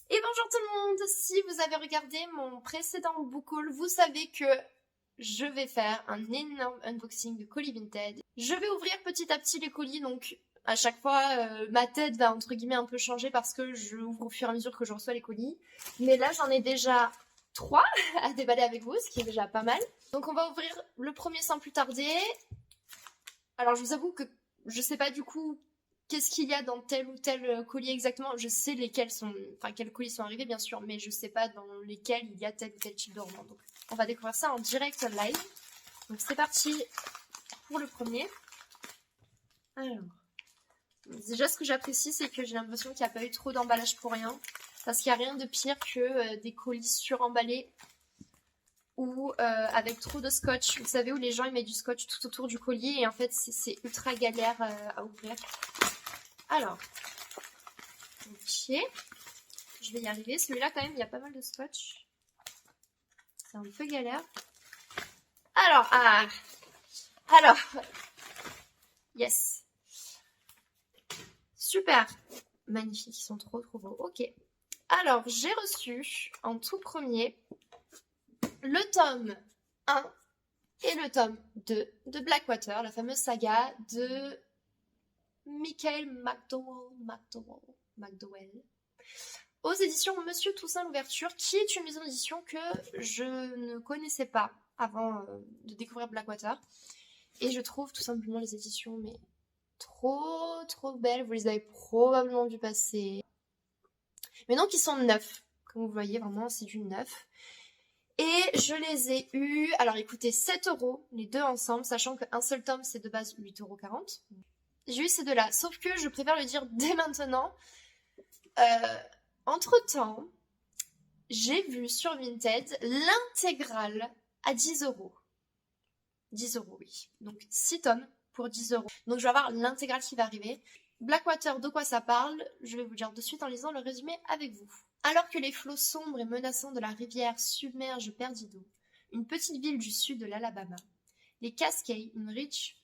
Et bonjour tout le monde, si vous avez regardé mon précédent book haul, vous savez que je vais faire un énorme unboxing de colis Vinted. Je vais ouvrir petit à petit les colis, donc à chaque fois ma tête va entre guillemets un peu changer parce que je ouvre au fur et à mesure que je reçois les colis. Mais là j'en ai déjà 3 à déballer avec vous, ce qui est déjà pas mal. Donc on va ouvrir le premier sans plus tarder. Alors je vous avoue que je sais pas du coup qu'est-ce qu'il y a dans tel ou tel colis exactement. Je sais quels colis sont arrivés bien sûr, mais je sais pas dans lesquels il y a tel ou tel type de roman. Donc on va découvrir ça en direct live. Donc c'est parti pour le premier. Alors, déjà ce que j'apprécie c'est que j'ai l'impression qu'il n'y a pas eu trop d'emballage pour rien. Parce qu'il n'y a rien de pire que des colis suremballés ou avec trop de scotch. Vous savez où les gens ils mettent du scotch tout autour du colis et en fait c'est ultra galère à ouvrir. Alors, ok, je vais y arriver. Celui-là quand même il y a pas mal de scotch. C'est un peu galère. Alors, yes. Super, magnifique, ils sont trop beaux. Ok. Alors, j'ai reçu en tout premier le tome 1 et le tome 2 de Blackwater, la fameuse saga de Michael McDowell, aux éditions Monsieur Toussaint l'Ouverture, qui est une maison d'édition que je ne connaissais pas avant de découvrir Blackwater. Et je trouve tout simplement les éditions mais trop belles. Vous les avez probablement vu passer. Mais donc ils sont neufs. Comme vous voyez, vraiment c'est du neuf. Et je les ai eus, alors écoutez, 7€, les deux ensemble, sachant qu'un seul tome c'est de base 8,40€. J'ai eu ces deux-là, sauf que je préfère le dire dès maintenant. Entre-temps, j'ai vu sur Vinted l'intégrale à 10€. 10€, oui. Donc 6 tomes pour 10€. Donc je vais avoir l'intégrale qui va arriver. Blackwater, de quoi ça parle? Je vais vous dire de suite en lisant le résumé avec vous. Alors que les flots sombres et menaçants de la rivière submergent Perdido, une petite ville du sud de l'Alabama, les Cascades, une riche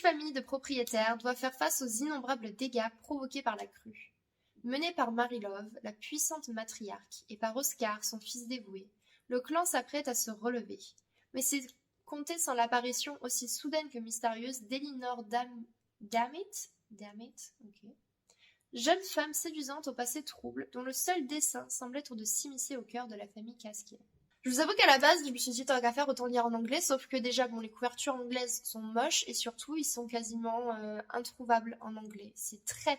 famille de propriétaires doit faire face aux innombrables dégâts provoqués par la crue. Menée par Mary Love, la puissante matriarche, et par Oscar, son fils dévoué, le clan s'apprête à se relever. Mais c'est compter sans l'apparition aussi soudaine que mystérieuse d'Elinor Dammit, ok. Jeune femme séduisante au passé trouble, dont le seul dessein semble être de s'immiscer au cœur de la famille Casquier. Je vous avoue qu'à la base, je me suis dit tant qu'à faire autant lire en anglais, sauf que déjà bon, les couvertures anglaises sont moches et surtout ils sont quasiment introuvables en anglais. C'est très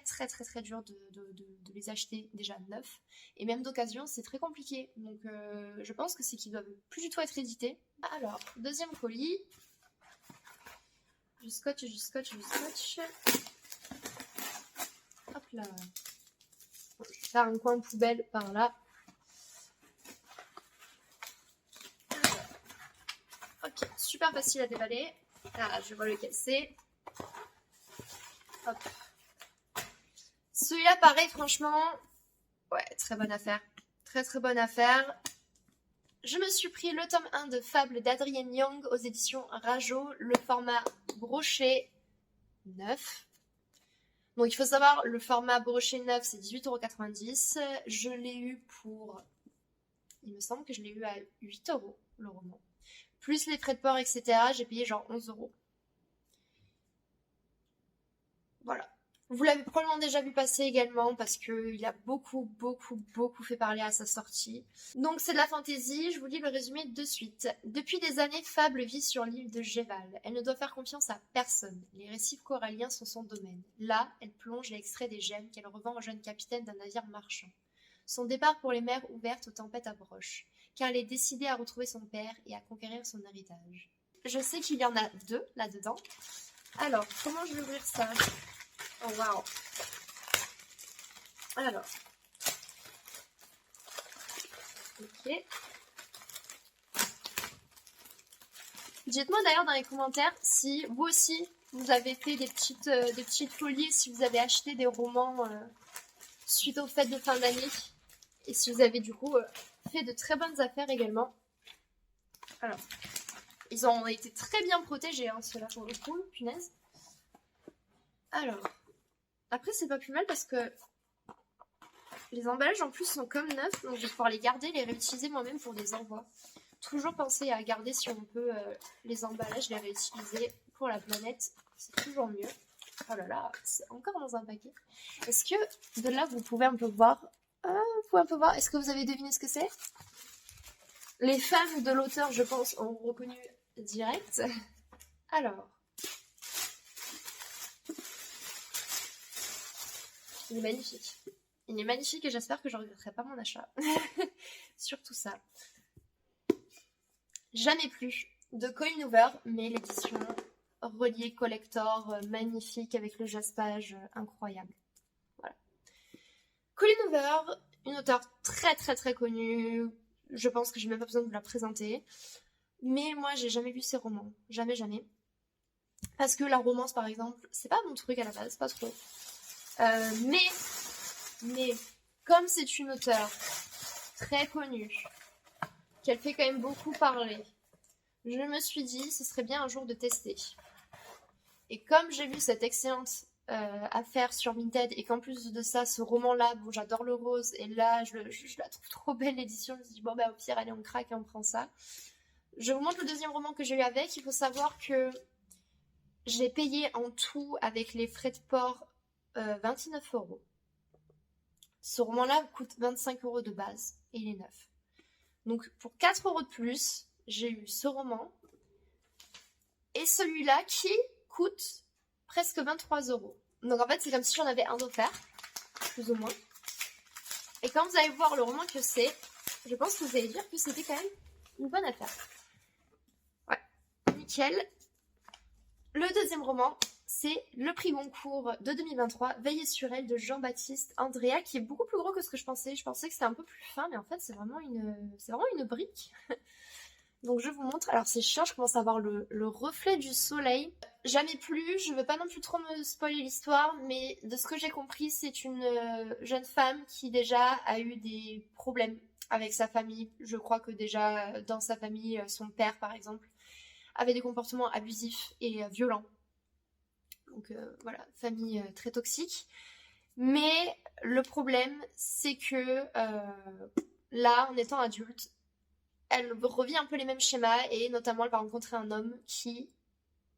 dur de les acheter déjà neufs et même d'occasion c'est très compliqué. Donc je pense que c'est qu'ils doivent plus du tout être édités. Alors deuxième colis, du scotch. Hop là. Je vais faire un coin poubelle par là. Ok, super facile à déballer. Ah, je vois lequel c'est. Hop. Celui-là, pareil, franchement, ouais, très bonne affaire. Très bonne affaire. Je me suis pris le tome 1 de Fable d'Adrienne Young aux éditions Rajo, le format brochet 9. Donc il faut savoir, le format brochet 9, c'est 18,90€. Je l'ai eu pour... Il me semble que je l'ai eu à 8€, le roman. Plus les frais de port, etc., j'ai payé genre 11€. Voilà. Vous l'avez probablement déjà vu passer également parce qu'il a beaucoup fait parler à sa sortie. Donc c'est de la fantaisie, je vous lis le résumé de suite. Depuis des années, Fable vit sur l'île de Géval. Elle ne doit faire confiance à personne. Les récifs coralliens sont son domaine. Là, elle plonge et extrait des gemmes qu'elle revend au jeune capitaine d'un navire marchand. Son départ pour les mers ouvertes aux tempêtes approche, car elle est décidée à retrouver son père et à conquérir son héritage. Je sais qu'il y en a 2 là-dedans. Alors, comment je vais ouvrir ça? Oh waouh! Alors, ok. Dites-moi d'ailleurs dans les commentaires si vous aussi vous avez fait des petites folies, si vous avez acheté des romans suite aux fêtes de fin d'année et si vous avez du coup fait de très bonnes affaires également. Alors, ils ont été très bien protégés, hein, ceux-là pour le coup, punaise. Alors, Après, c'est pas plus mal parce que les emballages en plus sont comme neufs, donc je vais pouvoir les garder, les réutiliser moi-même pour des envois. Toujours penser à garder si on peut les emballages, les réutiliser pour la planète, c'est toujours mieux. Oh là là, c'est encore dans un paquet. Est-ce que de là vous pouvez un peu voir est-ce que vous avez deviné ce que c'est? Les fans de l'auteur, je pense, ont reconnu direct. Alors, il est magnifique. Il est magnifique et j'espère que je ne regretterai pas mon achat. Surtout ça. Jamais plus de Coinhoover, mais l'édition reliée collector magnifique avec le jaspage incroyable. Voilà. Coinhoover, une auteure très très très connue. Je pense que j'ai même pas besoin de vous la présenter. Mais moi, j'ai jamais lu ses romans. Jamais, jamais. Parce que la romance, par exemple, c'est pas mon truc à la base, pas trop. Mais, comme c'est une auteure très connue, qu'elle fait quand même beaucoup parler, je me suis dit, ce serait bien un jour de tester. Et comme j'ai vu cette excellente affaire sur Vinted, et qu'en plus de ça, ce roman-là, bon, j'adore le rose, et là, je la trouve trop belle, l'édition, je me suis dit, bon, bah, au pire, allez, on craque et on prend ça. Je vous montre le deuxième roman que j'ai eu avec. Il faut savoir que j'ai payé en tout, avec les frais de port, 29 €. Ce roman-là coûte 25 € de base, et il est neuf. Donc, pour 4 € de plus, j'ai eu ce roman, et celui-là qui coûte presque 23 €. Donc, en fait, c'est comme si j'en avais un offert, plus ou moins. Et quand vous allez voir le roman que c'est, je pense que vous allez dire que c'était quand même une bonne affaire. Ouais, nickel. Le deuxième roman, c'est Le Prix Goncourt de 2023, Veillez sur elle de Jean-Baptiste Andrea, qui est beaucoup plus gros que ce que je pensais. Je pensais que c'était un peu plus fin, mais en fait, c'est vraiment une brique. Donc je vous montre. Alors c'est chiant, je commence à voir le reflet du soleil. Jamais plus, je veux pas non plus trop me spoiler l'histoire, mais de ce que j'ai compris, c'est une jeune femme qui déjà a eu des problèmes avec sa famille. Je crois que déjà dans sa famille, son père par exemple, avait des comportements abusifs et violents. Donc voilà, famille très toxique. Mais le problème, c'est que là, en étant adulte, elle revit un peu les mêmes schémas et notamment elle va rencontrer un homme qui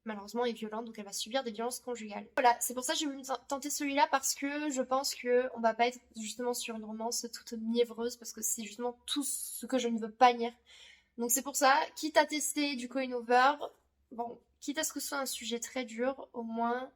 malheureusement est violent, donc elle va subir des violences conjugales. Voilà, c'est pour ça que j'ai voulu tenter celui-là parce que je pense qu'on va pas être justement sur une romance toute mièvreuse parce que c'est justement tout ce que je ne veux pas lire. Donc c'est pour ça, quitte à tester du Coinhoover, bon, quitte à ce que ce soit un sujet très dur, au moins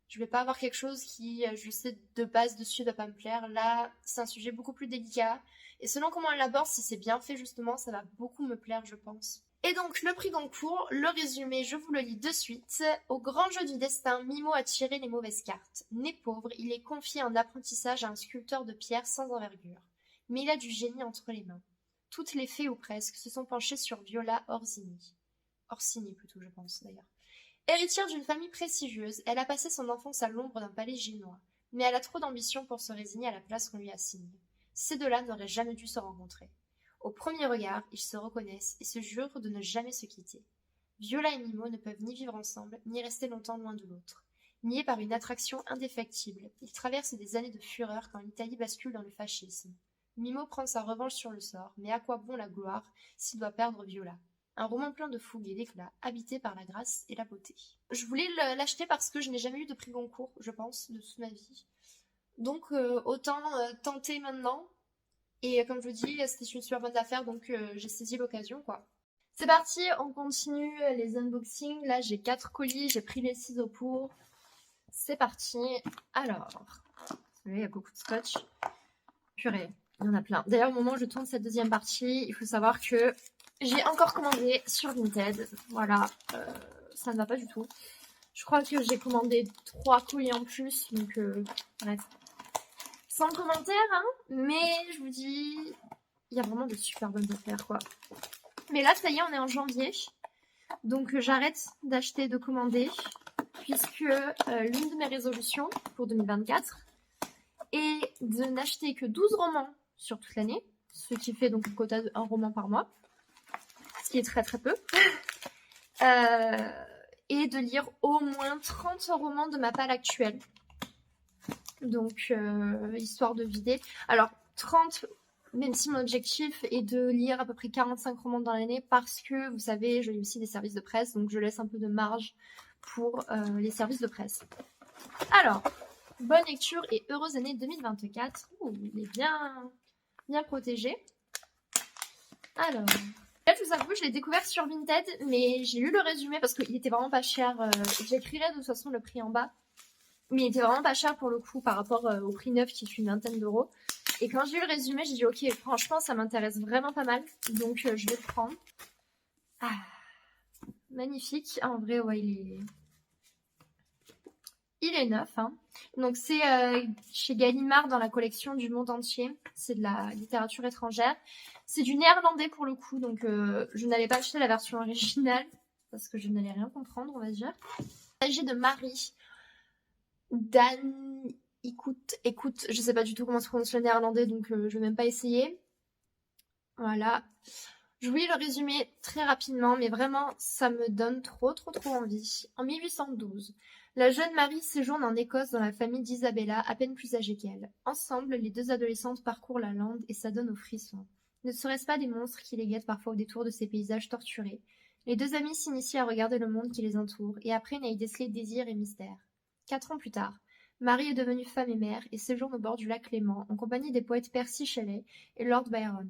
je vais pas avoir quelque chose qui, je sais de base dessus, va pas me plaire. Là, c'est un sujet beaucoup plus délicat. Et selon comment elle l'aborde, si c'est bien fait justement, ça va beaucoup me plaire, je pense. Et donc, le prix Goncourt, le résumé, je vous le lis de suite. Au grand jeu du destin, Mimo a tiré les mauvaises cartes. Né pauvre, il est confié en apprentissage à un sculpteur de pierre sans envergure. Mais il a du génie entre les mains. Toutes les fées ou presque se sont penchées sur Viola Orsini. Orsini plutôt, je pense d'ailleurs. Héritière d'une famille prestigieuse, elle a passé son enfance à l'ombre d'un palais génois. Mais elle a trop d'ambition pour se résigner à la place qu'on lui assigne. Ces deux-là n'auraient jamais dû se rencontrer. Au premier regard, ils se reconnaissent et se jurent de ne jamais se quitter. Viola et Mimo ne peuvent ni vivre ensemble, ni rester longtemps loin de l'autre. Niés par une attraction indéfectible, ils traversent des années de fureur quand l'Italie bascule dans le fascisme. Mimo prend sa revanche sur le sort, mais à quoi bon la gloire s'il doit perdre Viola? Un roman plein de fougue et d'éclat, habité par la grâce et la beauté. Je voulais l'acheter parce que je n'ai jamais eu de prix Goncourt, je pense, de toute ma vie. Donc autant tenter maintenant. Et comme je vous dis, c'était une super bonne affaire, donc j'ai saisi l'occasion, quoi. C'est parti, on continue les unboxings. Là, j'ai 4 colis, j'ai pris les ciseaux pour. C'est parti. Alors, il y a beaucoup de scotch. Purée, il y en a plein. D'ailleurs, au moment où je tourne cette deuxième partie, il faut savoir que j'ai encore commandé sur Vinted. Voilà, ça ne va pas du tout. Je crois que j'ai commandé 3 colis en plus, donc bref. Sans commentaire, hein, mais je vous dis, il y a vraiment de super bonnes affaires, quoi. Mais là, ça y est, on est en janvier, donc j'arrête d'acheter, de commander, puisque l'une de mes résolutions pour 2024 est de n'acheter que 12 romans sur toute l'année, ce qui fait donc un quota de 1 roman par mois, ce qui est très très peu, et de lire au moins 30 romans de ma palle actuelle. Donc, histoire de vider. Alors, 30, même si mon objectif est de lire à peu près 45 romans dans l'année, parce que, vous savez, je lis aussi des services de presse, donc je laisse un peu de marge pour les services de presse. Alors, bonne lecture et heureuse année 2024. Ouh, il est bien protégé. Alors, là, je vous avoue, je l'ai découvert sur Vinted, mais j'ai lu le résumé parce qu'il était vraiment pas cher. J'écrirai de toute façon le prix en bas. Mais il était vraiment pas cher pour le coup par rapport au prix neuf qui est une vingtaine d'euros. Et quand j'ai lu le résumé, j'ai dit ok, franchement, ça m'intéresse vraiment pas mal. Donc je vais le prendre. Ah, magnifique. En vrai, ouais, il est neuf. Hein. Donc c'est chez Gallimard dans la collection du monde entier. C'est de la littérature étrangère. C'est du néerlandais pour le coup. Donc je n'allais pas acheter la version originale parce que je n'allais rien comprendre, on va dire. Il s'agit de Marie. Dan, écoute, je sais pas du tout comment se prononce le néerlandais, donc je vais même pas essayer. Voilà. Je vous lis le résumé très rapidement, mais vraiment, ça me donne trop envie. En 1812, la jeune Marie séjourne en Écosse dans la famille d'Isabella, à peine plus âgée qu'elle. Ensemble, les deux adolescentes parcourent la lande et s'adonnent aux frissons. Ne serait-ce pas des monstres qui les guettent parfois au détour de ces paysages torturés? Les deux amies s'initient à regarder le monde qui les entoure et apprennent à y déceler désir et mystère. 4 ans plus tard, Marie est devenue femme et mère et séjourne au bord du lac Léman en compagnie des poètes Percy Shelley et Lord Byron.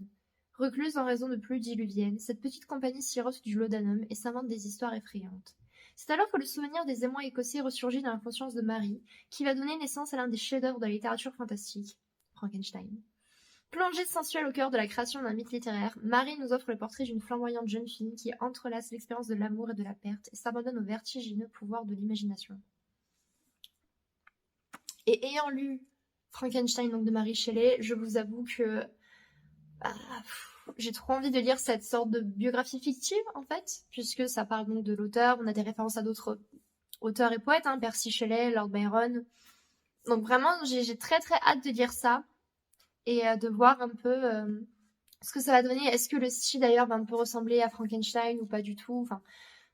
Recluse en raison de pluies diluviennes, cette petite compagnie sirote du laudanum et s'invente des histoires effrayantes. C'est alors que le souvenir des émois écossais ressurgit dans la conscience de Marie, qui va donner naissance à l'un des chefs-d'œuvre de la littérature fantastique, Frankenstein. Plongée sensuelle au cœur de la création d'un mythe littéraire, Marie nous offre le portrait d'une flamboyante jeune fille qui entrelace l'expérience de l'amour et de la perte et s'abandonne au vertigineux pouvoir de l'imagination. Et ayant lu Frankenstein donc de Mary Shelley, je vous avoue que j'ai trop envie de lire cette sorte de biographie fictive en fait, puisque ça parle donc de l'auteur, on a des références à d'autres auteurs et poètes, hein, Percy Shelley, Lord Byron. Donc vraiment, j'ai très hâte de lire ça et de voir un peu ce que ça va donner. Est-ce que le style d'ailleurs va un peu ressembler à Frankenstein ou pas du tout? Enfin,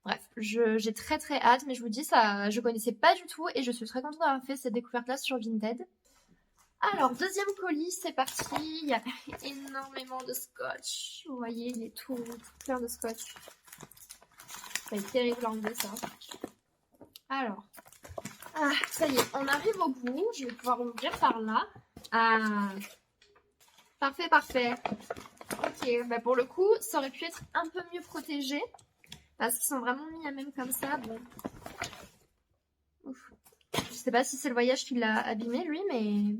bref, j'ai très hâte, mais je vous dis ça, je connaissais pas du tout et je suis très contente d'avoir fait cette découverte-là sur Vinted. Alors, deuxième colis, c'est parti. Il y a énormément de scotch. Vous voyez, il est tout plein de scotch. Ça va être terrible à enlever ça. Alors, ça y est, on arrive au bout. Je vais pouvoir ouvrir par là. Ah, parfait. Ok, bah pour le coup, ça aurait pu être un peu mieux protégé. Parce qu'ils sont vraiment mis à même comme ça. Bon. Ouf. Je sais pas si c'est le voyage qui l'a abîmé, lui, mais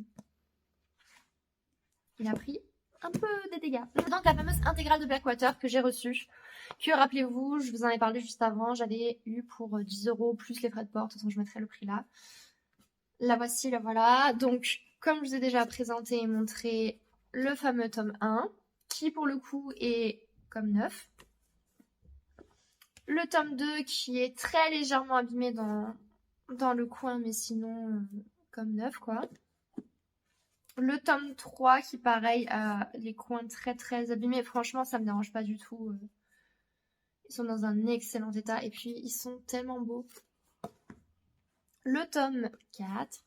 il a pris un peu des dégâts. Donc la fameuse intégrale de Blackwater que j'ai reçue, que rappelez-vous, je vous en ai parlé juste avant, j'avais eu pour 10 € plus les frais de port, de toute façon je mettrai le prix là. La voici, la voilà. Donc comme je vous ai déjà présenté et montré le fameux tome 1, qui pour le coup est comme neuf. Le tome 2 qui est très légèrement abîmé dans le coin, mais sinon comme neuf quoi. Le tome 3 qui pareil a les coins très abîmés. Franchement ça me dérange pas du tout. Ils sont dans un excellent état et puis ils sont tellement beaux. Le tome 4.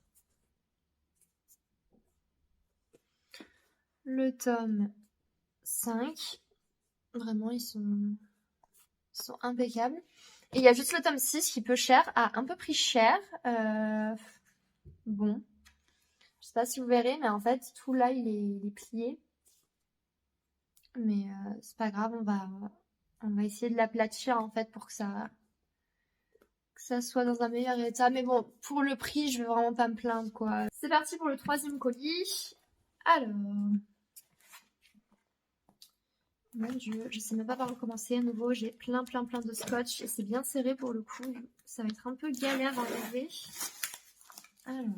Le tome 5. Vraiment ils sont impeccables. Et il y a juste le tome 6 qui peut cher, a un peu pris cher. Bon. Je sais pas si vous verrez, mais en fait, tout là, il est plié. Mais c'est pas grave, on va essayer de l'aplatir, en fait, pour que ça soit dans un meilleur état. Mais bon, pour le prix, je vais vraiment pas me plaindre, quoi. C'est parti pour le 3e colis. Alors... Mon Dieu, je sais même pas par où commencer. À nouveau, j'ai plein de scotch. Et c'est bien serré pour le coup. Ça va être un peu galère à enlever. Alors...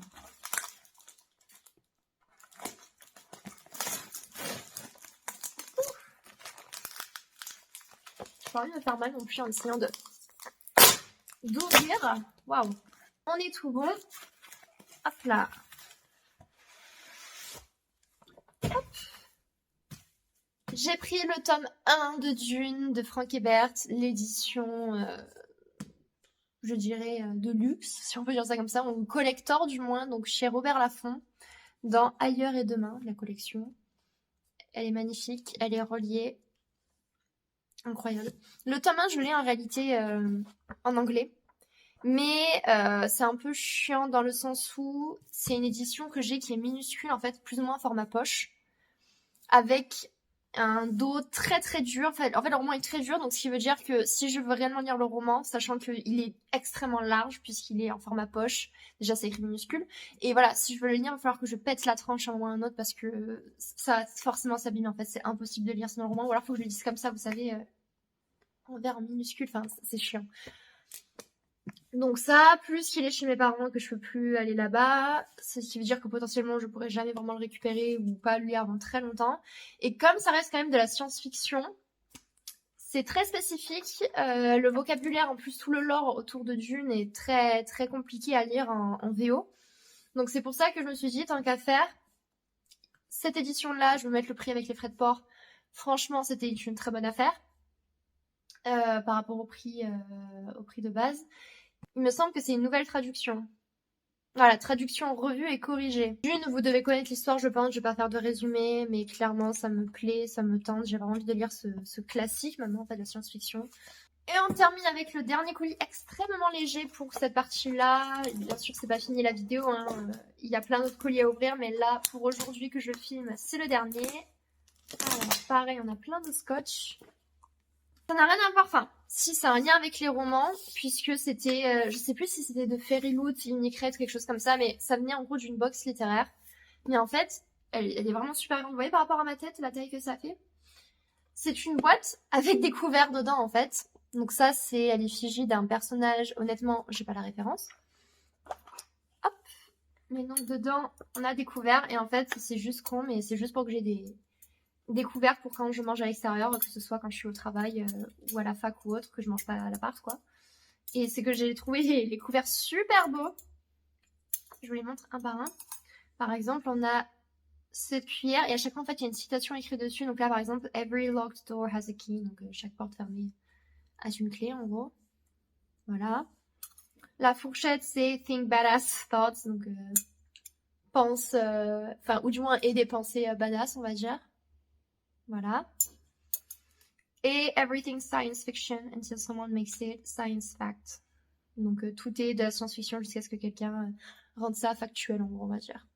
J'ai pas envie de me faire mal non plus en essayant d'ouvrir. Waouh. On est tout bon. Hop là. Hop. J'ai pris le tome 1 de Dune de Frank Herbert, l'édition je dirais, de luxe, si on peut dire ça comme ça, ou collector du moins, donc chez Robert Laffont, dans Ailleurs et Demain, la collection. Elle est magnifique, elle est reliée. Incroyable. Le tome 1, je l'ai en réalité en anglais. Mais c'est un peu chiant dans le sens où c'est une édition que j'ai qui est minuscule, en fait, plus ou moins format poche, avec un dos très très dur. En fait, le roman est très dur, donc ce qui veut dire que si je veux réellement lire le roman, sachant qu'il est extrêmement large puisqu'il est en format poche, déjà c'est écrit minuscule, et voilà, si je veux le lire, il va falloir que je pète la tranche à un moment ou à un autre parce que ça va forcément s'abîmer. En fait, c'est impossible de lire sinon le roman, ou alors il faut que je le lise comme ça, vous savez, en vers minuscule, enfin c'est chiant. Donc ça, plus qu'il est chez mes parents, que je peux plus aller là-bas, ce qui veut dire que potentiellement je pourrais jamais vraiment le récupérer ou pas le lire avant très longtemps. Et comme ça reste quand même de la science-fiction, c'est très spécifique. Le vocabulaire, en plus tout le lore autour de Dune est très très compliqué à lire en VO. Donc c'est pour ça que je me suis dit, tant qu'à faire, cette édition-là, je vais mettre le prix avec les frais de port. Franchement, c'était une très bonne affaire par rapport au prix de base. Il me semble que c'est une nouvelle traduction. Voilà, traduction revue et corrigée. Dune, vous devez connaître l'histoire, je pense. Je vais pas faire de résumé, mais clairement, ça me plaît, ça me tente. J'ai vraiment envie de lire ce classique, maintenant, en fait, de la science-fiction. Et on termine avec le dernier colis extrêmement léger pour cette partie-là. Bien sûr, c'est pas fini la vidéo, hein. Il y a plein d'autres colis à ouvrir, mais là, pour aujourd'hui que je filme, c'est le dernier. Alors, pareil, on a plein de scotch. Ça n'a rien à voir, enfin, si, c'est un lien avec les romans, puisque c'était, je sais plus si c'était de Fairyloot, Unicred, quelque chose comme ça, mais ça venait en gros d'une box littéraire. Mais en fait, elle est vraiment super grande. Vous voyez par rapport à ma tête, la taille que ça fait? C'est une boîte avec des couverts dedans, en fait. Donc ça, c'est à l'effigie d'un personnage, honnêtement, j'ai pas la référence. Hop. Mais donc dedans, on a des couverts, et en fait, c'est juste con, mais c'est juste pour que j'ai des couverts pour quand je mange à l'extérieur, que ce soit quand je suis au travail ou à la fac ou autre, que je mange pas à l'appart, quoi. Et c'est que j'ai trouvé les couverts super beaux. Je vous les montre un par un. Par exemple, on a cette cuillère et à chaque fois, en fait, il y a une citation écrite dessus. Donc là, par exemple, Every locked door has a key. Donc chaque porte fermée a une clé, en gros. Voilà. La fourchette, c'est Think Badass Thoughts. Donc pense, enfin, ou du moins, et des pensées badass, on va dire. Voilà. Et Everything Science Fiction until someone makes it Science Fact. Donc tout est de la science-fiction jusqu'à ce que quelqu'un rende ça factuel, en gros, on va dire.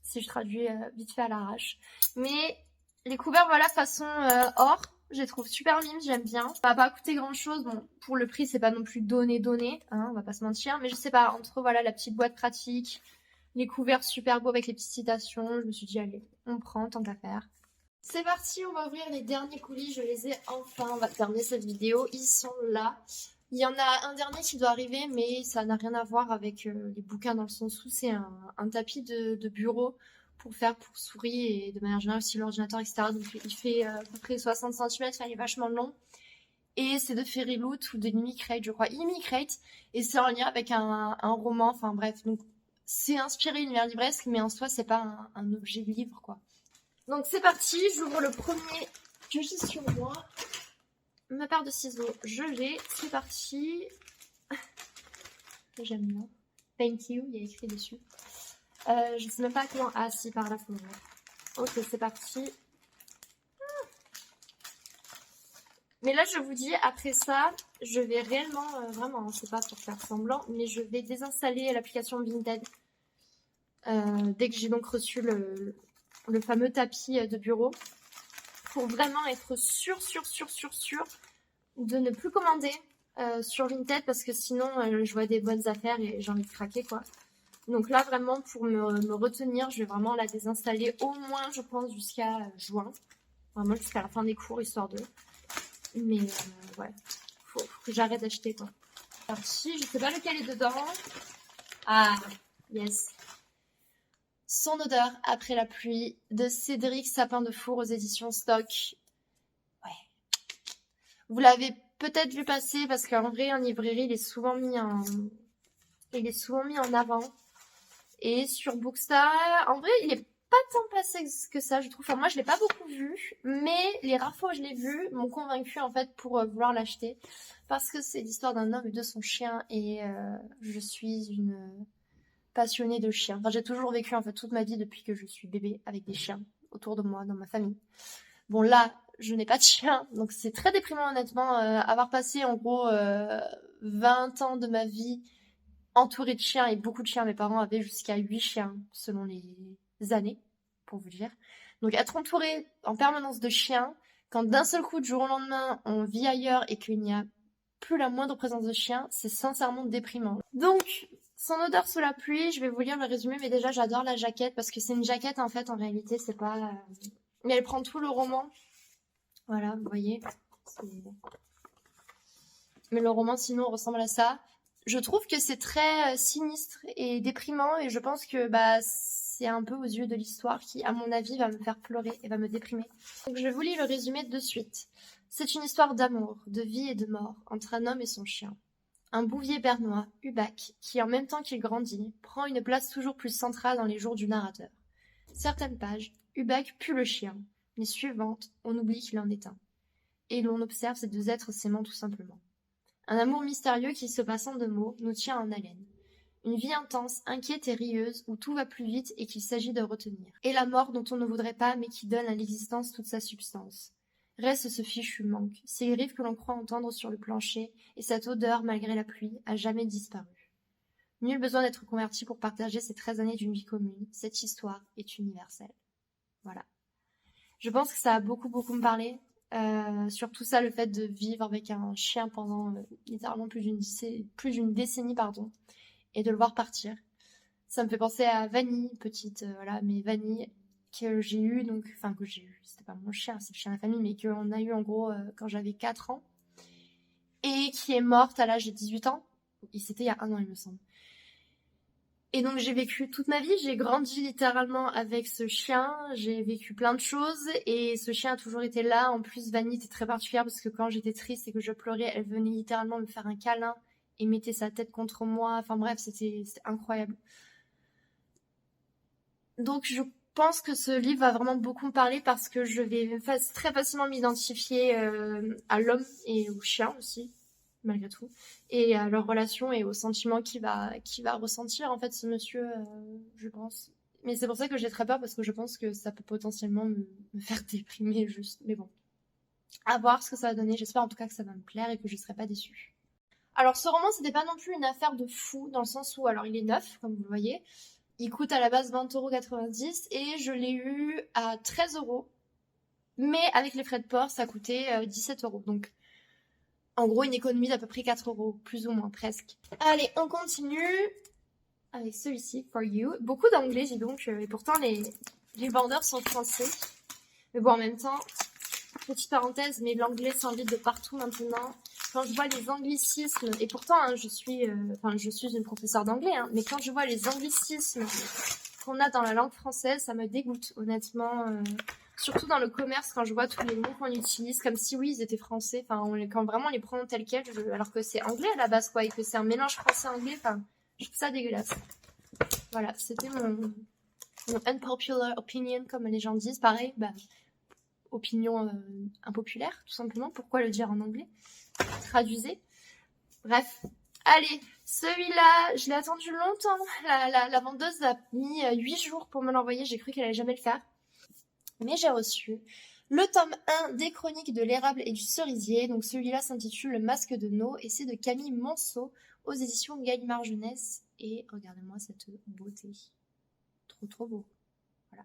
Si je traduis vite fait à l'arrache. Mais les couverts, voilà, façon or. Je les trouve super mimes, j'aime bien. Ça va pas coûter grand chose. Bon, pour le prix, c'est pas non plus donné, hein, on va pas se mentir. Mais je sais pas, entre voilà la petite boîte pratique, les couverts super beaux avec les petites citations, je me suis dit, allez, on prend, tant qu'à faire. C'est parti, on va ouvrir les derniers colis, je les ai enfin, on va terminer cette vidéo, ils sont là. Il y en a un dernier qui doit arriver, mais ça n'a rien à voir avec les bouquins dans le sens où c'est un tapis de bureau pour faire pour souris et de manière générale aussi l'ordinateur, etc. Donc il fait à peu près 60 cm, enfin, il est vachement long. Et c'est de Fairyloot ou de Imicrate, je crois, Imicrate, et c'est en lien avec un roman, enfin bref, donc c'est inspiré univers livresque, mais en soi c'est pas un objet de livre, quoi. Donc c'est parti, j'ouvre le premier que j'ai sur moi. Ma paire de ciseaux, je l'ai, c'est parti. J'aime bien. Thank you, il y a écrit dessus. Je sais même pas comment. Ah si, par là, faut voir. Ok, c'est parti. Mais là, je vous dis, après ça, je vais réellement, vraiment, c'est pas pour faire semblant, mais je vais désinstaller l'application Vinted. Dès que j'ai donc reçu le fameux tapis de bureau. Pour vraiment être sûr de ne plus commander sur Vinted parce que sinon je vois des bonnes affaires et j'ai envie de craquer, quoi. Donc là vraiment pour me retenir, je vais vraiment la désinstaller au moins je pense jusqu'à juin. Vraiment jusqu'à la fin des cours histoire de. Mais ouais, faut que j'arrête d'acheter, quoi. Parti, je sais pas lequel est dedans. Ah, yes. Son odeur après la pluie de Cédric Sapin de Four aux éditions Stock. Ouais. Vous l'avez peut-être vu passer parce qu'en vrai en librairie il est souvent mis en avant. Et sur Bookstar, en vrai il est pas tant passé que ça, je trouve. Enfin, moi, je l'ai pas beaucoup vu, mais les rares fois où je l'ai vu m'ont convaincue en fait pour vouloir l'acheter, parce que c'est l'histoire d'un homme et de son chien, et je suis une passionnée de chiens. Enfin, j'ai toujours vécu en fait toute ma vie depuis que je suis bébé avec des chiens autour de moi, dans ma famille. Bon, là, je n'ai pas de chien, donc c'est très déprimant honnêtement, avoir passé en gros 20 ans de ma vie entourée de chiens, et beaucoup de chiens. Mes parents avaient jusqu'à 8 chiens selon les années, pour vous dire. Donc être entouré en permanence de chiens, quand d'un seul coup, du jour au lendemain, on vit ailleurs et qu'il n'y a plus la moindre présence de chiens, c'est sincèrement déprimant. Donc, son odeur sous la pluie, je vais vous lire le résumé, mais déjà j'adore la jaquette, parce que c'est une jaquette en fait, en réalité, c'est pas... Mais elle prend tout le roman. Voilà, vous voyez. Mais le roman sinon ressemble à ça. Je trouve que c'est très sinistre et déprimant, et je pense que c'est un peu aux yeux de l'histoire qui, à mon avis, va me faire pleurer et va me déprimer. Donc je vous lis le résumé de suite. C'est une histoire d'amour, de vie et de mort entre un homme et son chien. Un bouvier bernois, Hubac, qui en même temps qu'il grandit, prend une place toujours plus centrale dans les jours du narrateur. Certaines pages, Hubac pue le chien. Les suivantes, on oublie qu'il en est un. Et l'on observe ces deux êtres s'aimant tout simplement. Un amour mystérieux qui, se passant de mots, nous tient en haleine. Une vie intense, inquiète et rieuse, où tout va plus vite et qu'il s'agit de retenir. Et la mort dont on ne voudrait pas, mais qui donne à l'existence toute sa substance. Reste ce fichu manque, ces griffes que l'on croit entendre sur le plancher, et cette odeur, malgré la pluie, a jamais disparu. Nul besoin d'être converti pour partager ces 13 années d'une vie commune. Cette histoire est universelle. Voilà. Je pense que ça a beaucoup me parler. Surtout ça, le fait de vivre avec un chien pendant littéralement plus d'une décennie, pardon, et de le voir partir. Ça me fait penser à Vanille, petite, mais Vanille, que j'ai eu, c'était pas mon chien, c'est le chien de la famille, mais qu'on a eu en gros quand j'avais 4 ans, et qui est morte à l'âge de 18 ans. C'était il y a 1 an, il me semble. Et donc j'ai vécu toute ma vie, j'ai grandi littéralement avec ce chien, j'ai vécu plein de choses, et ce chien a toujours été là. En plus, Vanille était très particulière parce que quand j'étais triste et que je pleurais, elle venait littéralement me faire un câlin et mettait sa tête contre moi. Enfin bref, c'était incroyable. Donc je pense que ce livre va vraiment beaucoup me parler, parce que je vais très facilement m'identifier à l'homme et au chien aussi, malgré tout, et à leur relation et aux sentiments qu'il va ressentir en fait ce monsieur, je pense. Mais c'est pour ça que j'ai très peur, parce que je pense que ça peut potentiellement me faire déprimer juste. Mais bon, à voir ce que ça va donner. J'espère en tout cas que ça va me plaire et que je serai pas déçue. Alors ce roman, c'était pas non plus une affaire de fou, dans le sens où, alors il est neuf comme vous le voyez, il coûte à la base 20,90 € et je l'ai eu à 13 €, mais avec les frais de port ça coûtait 17 €. Donc en gros, une économie d'à peu près 4 €, plus ou moins, presque. Allez, on continue avec celui-ci, For You. Beaucoup d'anglais, dis donc, et pourtant les vendeurs sont français. Mais bon, en même temps, petite parenthèse, mais l'anglais s'invite de partout maintenant. Quand je vois les anglicismes, et pourtant, je suis une professeure d'anglais, mais quand je vois les anglicismes qu'on a dans la langue française, ça me dégoûte, honnêtement. Surtout dans le commerce, quand je vois tous les mots qu'on utilise, comme si oui, ils étaient français, quand vraiment on les prend tels quels, alors que c'est anglais à la base, quoi, et que c'est un mélange français-anglais, je trouve ça dégueulasse. Voilà, c'était mon unpopular opinion, comme les gens disent. Pareil, opinion impopulaire, tout simplement. Pourquoi le dire en anglais? Traduisez. Bref. Allez, celui-là, je l'ai attendu longtemps. La vendeuse a mis 8 jours pour me l'envoyer. J'ai cru qu'elle allait jamais le faire. Mais j'ai reçu le tome 1 des chroniques de l'érable et du cerisier. Donc celui-là s'intitule Le Masque de No, et c'est de Camille Monceau aux éditions Gallimard Jeunesse. Et regardez-moi cette beauté. Trop beau. Voilà.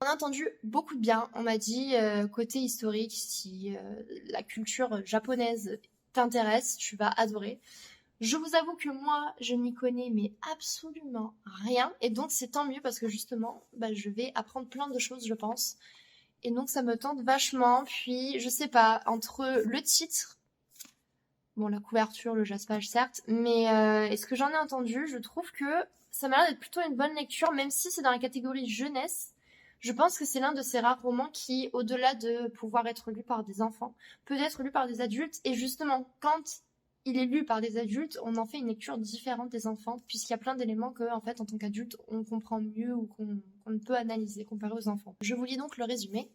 On a entendu beaucoup de bien. On m'a dit côté historique, si la culture japonaise t'intéresse, tu vas adorer. Je vous avoue que moi, je n'y connais mais absolument rien, et donc c'est tant mieux, parce que justement, je vais apprendre plein de choses, je pense. Et donc ça me tente vachement. Puis, je sais pas, entre le titre, bon, la couverture, le jaspage certes, mais est ce que j'en ai entendu, je trouve que ça m'a l'air d'être plutôt une bonne lecture, même si c'est dans la catégorie jeunesse. Je pense que c'est l'un de ces rares romans qui, au-delà de pouvoir être lu par des enfants, peut être lu par des adultes. Et justement, quand il est lu par des adultes, on en fait une lecture différente des enfants, puisqu'il y a plein d'éléments que, en fait, en tant qu'adulte, on comprend mieux ou qu'on qu'on ne peut analyser comparé aux enfants. Je vous lis donc le résumé.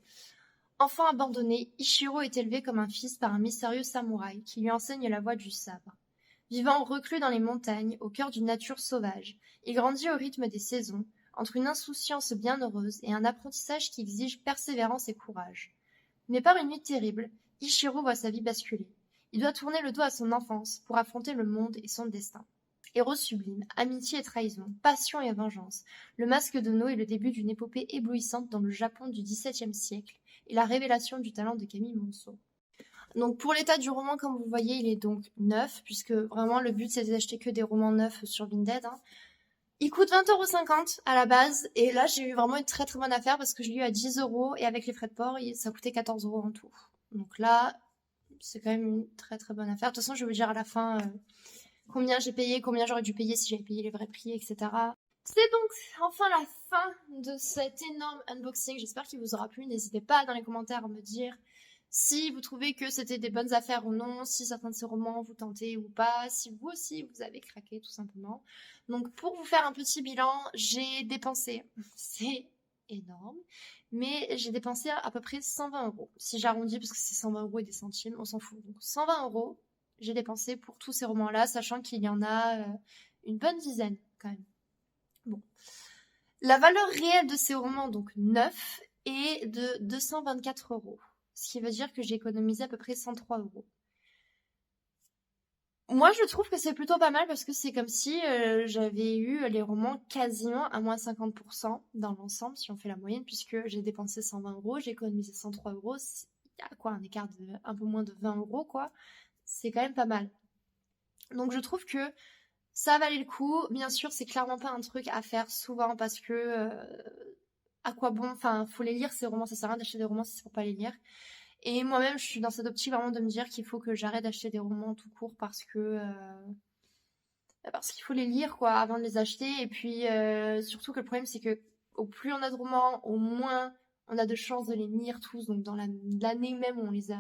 Enfant abandonné, Ichiro est élevé comme un fils par un mystérieux samouraï qui lui enseigne la voie du sabre. Vivant reclus dans les montagnes, au cœur d'une nature sauvage, il grandit au rythme des saisons, entre une insouciance bienheureuse et un apprentissage qui exige persévérance et courage. Mais par une nuit terrible, Ichiro voit sa vie basculer. Il doit tourner le dos à son enfance pour affronter le monde et son destin. Héros sublime, amitié et trahison, passion et vengeance, le Masque de No est le début d'une épopée éblouissante dans le Japon du XVIIe siècle et la révélation du talent de Camille Monceau. Donc pour l'état du roman, comme vous voyez, il est donc neuf, puisque vraiment le but c'est d'acheter que des romans neufs sur Vinted. Il coûte 20,50€ à la base, et là j'ai eu vraiment une très très bonne affaire parce que je l'ai eu à 10€ et avec les frais de port, ça coûtait 14€ en tout. Donc là, c'est quand même une très très bonne affaire. De toute façon, je vais vous dire à la fin combien j'ai payé, combien j'aurais dû payer si j'avais payé les vrais prix, etc. C'est donc enfin la fin de cet énorme unboxing. J'espère qu'il vous aura plu. N'hésitez pas dans les commentaires à me dire si vous trouvez que c'était des bonnes affaires ou non, si certains de ces romans vous tentez ou pas, si vous aussi vous avez craqué tout simplement. Donc pour vous faire un petit bilan, j'ai dépensé, c'est énorme, mais j'ai dépensé à peu près 120€. Si j'arrondis parce que c'est 120€ et des centimes, on s'en fout. Donc 120€ j'ai dépensé pour tous ces romans-là, sachant qu'il y en a une bonne dizaine quand même. Bon. La valeur réelle de ces romans, donc neufs, est de 224€. Ce qui veut dire que j'ai économisé à peu près 103€. Moi, je trouve que c'est plutôt pas mal parce que c'est comme si j'avais eu les romans quasiment à moins 50% dans l'ensemble, si on fait la moyenne, puisque j'ai dépensé 120€, j'ai économisé 103€. Il y a quoi, un écart de un peu moins de 20€, quoi. C'est quand même pas mal. Donc je trouve que ça valait le coup. Bien sûr, c'est clairement pas un truc à faire souvent parce que à quoi bon, enfin, faut les lire ces romans, ça sert à rien d'acheter des romans si c'est pour pas les lire. Et moi-même, je suis dans cette optique vraiment de me dire qu'il faut que j'arrête d'acheter des romans tout court parce qu'il faut les lire quoi avant de les acheter. Et puis surtout que le problème c'est que au plus on a de romans, au moins on a de chances de les lire tous. Donc dans l'année même où on les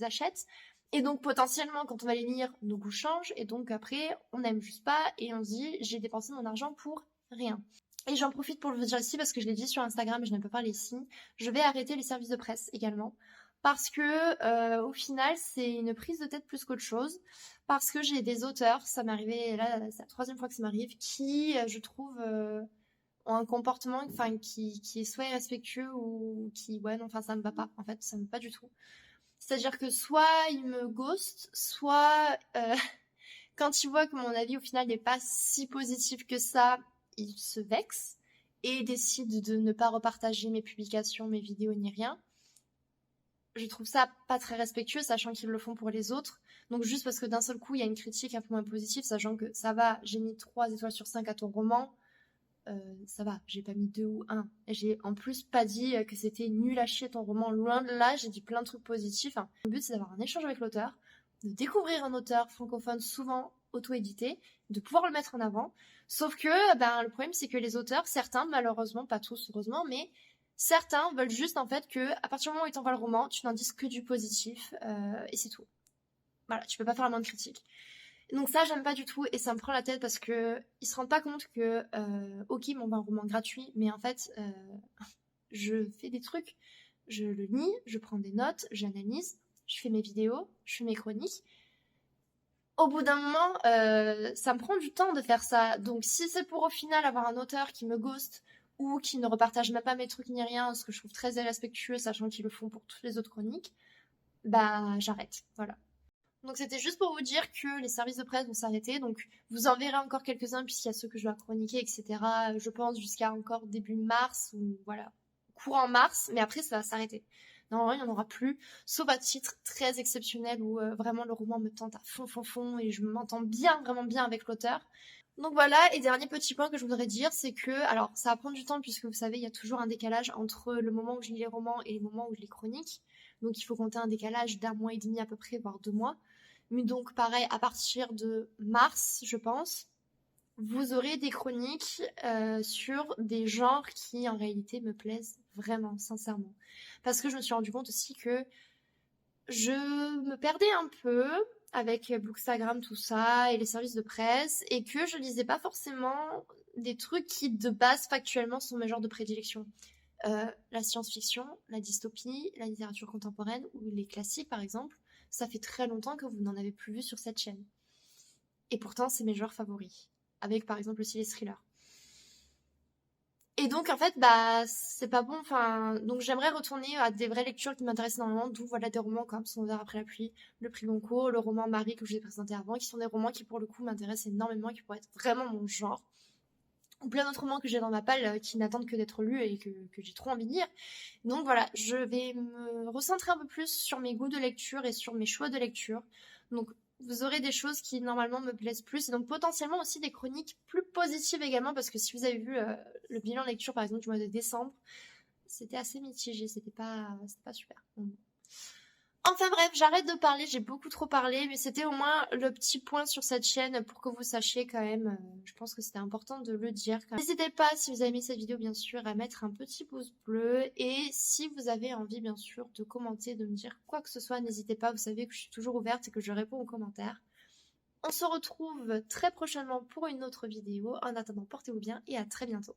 achète. Et donc potentiellement quand on va les lire, nos goûts changent. Et donc après on n'aime juste pas et on se dit j'ai dépensé mon argent pour rien. Et j'en profite pour le dire ici parce que je l'ai dit sur Instagram et je n'ai pas parlé ici. Je vais arrêter les services de presse également. Parce que au final, c'est une prise de tête plus qu'autre chose. Parce que j'ai des auteurs, ça m'est arrivé, là, c'est la troisième fois que ça m'arrive, qui, je trouve, ont un comportement qui est soit irrespectueux ou qui, ouais, non, enfin, ça me va pas. En fait, ça me va pas du tout. C'est-à-dire que soit ils me ghostent, soit quand ils voient que mon avis, au final, n'est pas si positif que ça, ils se vexent et décident de ne pas repartager mes publications, mes vidéos, ni rien. Je trouve ça pas très respectueux, sachant qu'ils le font pour les autres. Donc juste parce que d'un seul coup, il y a une critique un peu moins positive, sachant que ça va, j'ai mis 3 étoiles sur 5 à ton roman, ça va, j'ai pas mis 2 ou 1. Et j'ai en plus pas dit que c'était nul à chier ton roman, loin de là, j'ai dit plein de trucs positifs. Le but c'est d'avoir un échange avec l'auteur, de découvrir un auteur francophone souvent auto-édité, de pouvoir le mettre en avant. Sauf que le problème c'est que les auteurs, certains, malheureusement, pas tous heureusement, mais certains veulent juste en fait que à partir du moment où ils t'envoient le roman, tu n'en dises que du positif et c'est tout. Voilà, tu peux pas faire la moindre critique. Donc ça, j'aime pas du tout et ça me prend la tête parce que ils se rendent pas compte que ok, ils m'envoient un roman gratuit, mais en fait, je fais des trucs, je le lis, je prends des notes, j'analyse, je fais mes vidéos, je fais mes chroniques. Au bout d'un moment, ça me prend du temps de faire ça. Donc si c'est pour au final avoir un auteur qui me ghost ou qui ne repartage même pas mes trucs ni rien, ce que je trouve très irrespectueux, sachant qu'ils le font pour toutes les autres chroniques, j'arrête. Voilà. Donc c'était juste pour vous dire que les services de presse vont s'arrêter. Donc vous en verrez encore quelques-uns puisqu'il y a ceux que je dois chroniquer, etc. Je pense jusqu'à encore début mars ou voilà, courant mars. Mais après ça va s'arrêter. Normalement il n'y en aura plus, sauf à titre très exceptionnel où vraiment le roman me tente à fond et je m'entends bien, vraiment bien avec l'auteur. Donc voilà, et dernier petit point que je voudrais dire, c'est que, alors ça va prendre du temps puisque vous savez, il y a toujours un décalage entre le moment où je lis les romans et le moment où je les chronique. Donc il faut compter un décalage d'1 mois et demi à peu près, voire 2 mois. Mais donc pareil, à partir de mars, je pense, vous aurez des chroniques sur des genres qui en réalité me plaisent vraiment, sincèrement. Parce que je me suis rendu compte aussi que je me perdais un peu avec Bookstagram, tout ça, et les services de presse, et que je lisais pas forcément des trucs qui, de base, factuellement, sont mes genres de prédilection. La science-fiction, la dystopie, la littérature contemporaine, ou les classiques, par exemple, ça fait très longtemps que vous n'en avez plus vu sur cette chaîne. Et pourtant, c'est mes genres favoris. Avec, par exemple, aussi les thrillers. Et donc, en fait, bah, c'est pas bon. Enfin, donc j'aimerais retourner à des vraies lectures qui m'intéressent énormément, d'où voilà des romans comme Son verre après la pluie, Le Prix Goncourt, le roman Marie que je vous ai présenté avant, qui sont des romans qui pour le coup m'intéressent énormément et qui pourraient être vraiment mon genre. Ou plein d'autres romans que j'ai dans ma palle qui n'attendent que d'être lus et que j'ai trop envie de lire. Donc voilà, je vais me recentrer un peu plus sur mes goûts de lecture et sur mes choix de lecture. Donc vous aurez des choses qui normalement me plaisent plus et donc potentiellement aussi des chroniques plus positives également parce que si vous avez vu le bilan lecture par exemple du mois de décembre, c'était assez mitigé, c'était pas super. Donc, enfin bref, j'arrête de parler, j'ai beaucoup trop parlé, mais c'était au moins le petit point sur cette chaîne pour que vous sachiez quand même, je pense que c'était important de le dire quand même. N'hésitez pas, si vous avez aimé cette vidéo, bien sûr, à mettre un petit pouce bleu, et si vous avez envie, bien sûr, de commenter, de me dire quoi que ce soit, n'hésitez pas, vous savez que je suis toujours ouverte et que je réponds aux commentaires. On se retrouve très prochainement pour une autre vidéo, en attendant, portez-vous bien et à très bientôt.